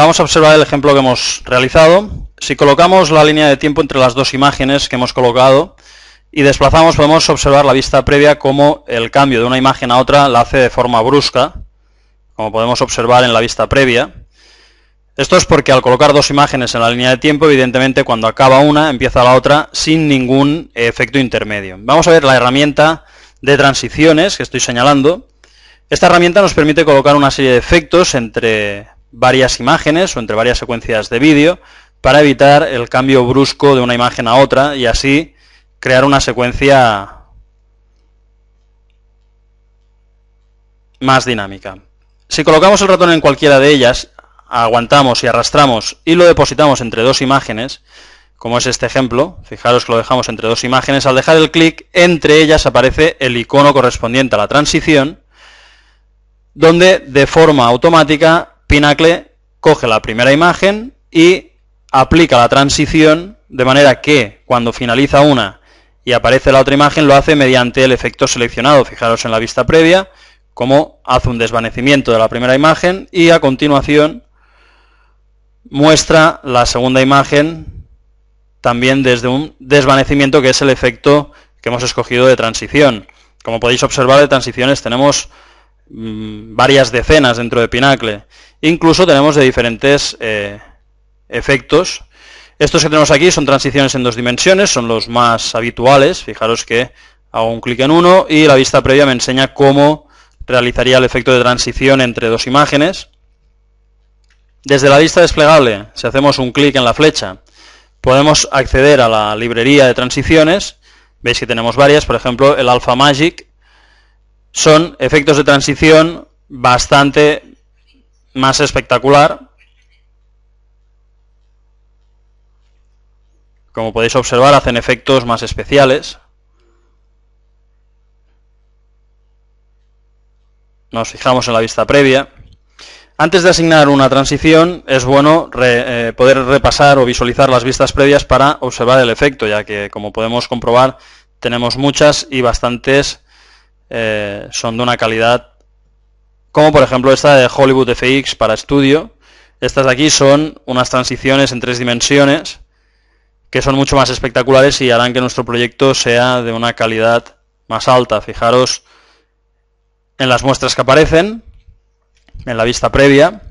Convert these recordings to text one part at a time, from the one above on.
Vamos a observar el ejemplo que hemos realizado. Si colocamos la línea de tiempo entre las dos imágenes que hemos colocado y desplazamos, podemos observar la vista previa como el cambio de una imagen a otra la hace de forma brusca, como podemos observar en la vista previa. Esto es porque al colocar dos imágenes en la línea de tiempo, evidentemente cuando acaba una, empieza la otra sin ningún efecto intermedio. Vamos a ver la herramienta de transiciones que estoy señalando. Esta herramienta nos permite colocar una serie de efectos entre varias imágenes o entre varias secuencias de vídeo para evitar el cambio brusco de una imagen a otra y así crear una secuencia más dinámica. Si colocamos el ratón en cualquiera de ellas, aguantamos y arrastramos y lo depositamos entre dos imágenes, como es este ejemplo, fijaros que lo dejamos entre dos imágenes, al dejar el clic, entre ellas aparece el icono correspondiente a la transición, donde de forma automática Pinnacle coge la primera imagen y aplica la transición, de manera que cuando finaliza una y aparece la otra imagen, lo hace mediante el efecto seleccionado. Fijaros en la vista previa, cómo hace un desvanecimiento de la primera imagen y a continuación muestra la segunda imagen también desde un desvanecimiento, que es el efecto que hemos escogido de transición. Como podéis observar, de transiciones tenemos varias decenas dentro de Pinnacle. Incluso tenemos de diferentes efectos. Estos que tenemos aquí son transiciones en dos dimensiones, son los más habituales. Fijaros que hago un clic en uno y la vista previa me enseña cómo realizaría el efecto de transición entre dos imágenes. Desde la vista desplegable, si hacemos un clic en la flecha, podemos acceder a la librería de transiciones. Veis que tenemos varias, por ejemplo, el Alpha Magic. Son efectos de transición bastante más espectacular. Como podéis observar, hacen efectos más especiales. Nos fijamos en la vista previa. Antes de asignar una transición, es bueno poder repasar o visualizar las vistas previas para observar el efecto, ya que, como podemos comprobar, tenemos muchas y bastantes son de una calidad, como por ejemplo esta de Hollywood FX para estudio. Estas de aquí son unas transiciones en 3 dimensiones que son mucho más espectaculares y harán que nuestro proyecto sea de una calidad más alta. Fijaros en las muestras que aparecen en la vista previa.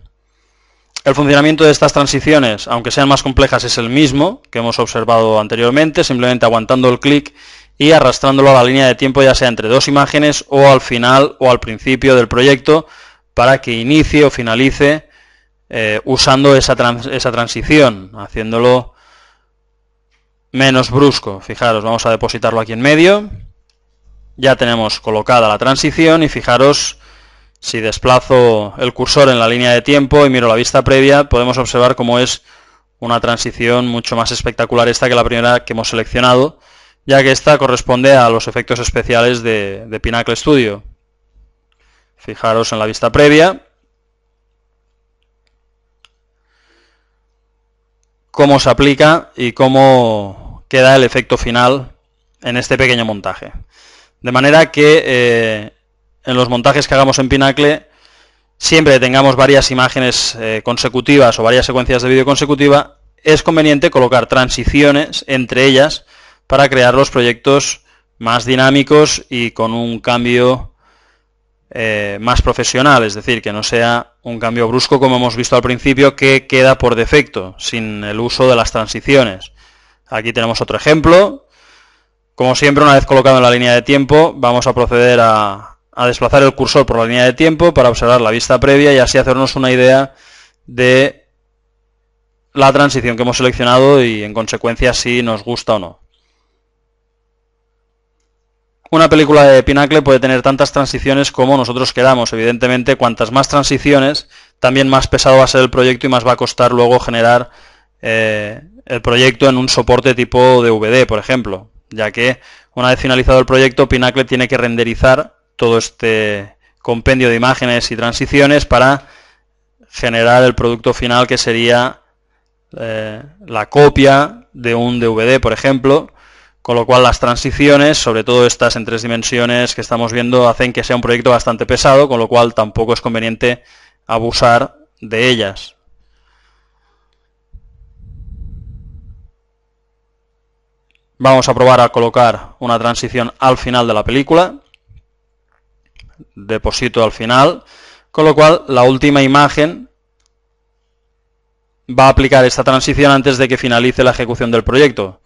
El funcionamiento de estas transiciones, aunque sean más complejas, es el mismo que hemos observado anteriormente, simplemente aguantando el clic y arrastrándolo a la línea de tiempo, ya sea entre dos imágenes o al final o al principio del proyecto, para que inicie o finalice usando esa transición, haciéndolo menos brusco. Fijaros, vamos a depositarlo aquí en medio. Ya tenemos colocada la transición y fijaros, si desplazo el cursor en la línea de tiempo y miro la vista previa, podemos observar cómo es una transición mucho más espectacular esta que la primera que hemos seleccionado, ya que esta corresponde a los efectos especiales de Pinnacle Studio. Fijaros en la vista previa cómo se aplica y cómo queda el efecto final en este pequeño montaje. De manera que en los montajes que hagamos en Pinnacle, siempre que tengamos varias imágenes consecutivas o varias secuencias de vídeo consecutiva, es conveniente colocar transiciones entre ellas para crear los proyectos más dinámicos y con un cambio más profesional, es decir, que no sea un cambio brusco como hemos visto al principio, que queda por defecto, sin el uso de las transiciones. Aquí tenemos otro ejemplo. Como siempre, una vez colocado en la línea de tiempo, vamos a proceder a desplazar el cursor por la línea de tiempo para observar la vista previa y así hacernos una idea de la transición que hemos seleccionado y, en consecuencia, si nos gusta o no. Una película de Pinnacle puede tener tantas transiciones como nosotros queramos. Evidentemente, cuantas más transiciones, también más pesado va a ser el proyecto y más va a costar luego generar el proyecto en un soporte tipo DVD, por ejemplo, ya que una vez finalizado el proyecto, Pinnacle tiene que renderizar todo este compendio de imágenes y transiciones para generar el producto final, que sería la copia de un DVD, por ejemplo, con lo cual las transiciones, sobre todo estas en 3 dimensiones que estamos viendo, hacen que sea un proyecto bastante pesado, con lo cual tampoco es conveniente abusar de ellas. Vamos a probar a colocar una transición al final de la película. Deposito al final, con lo cual la última imagen va a aplicar esta transición antes de que finalice la ejecución del proyecto.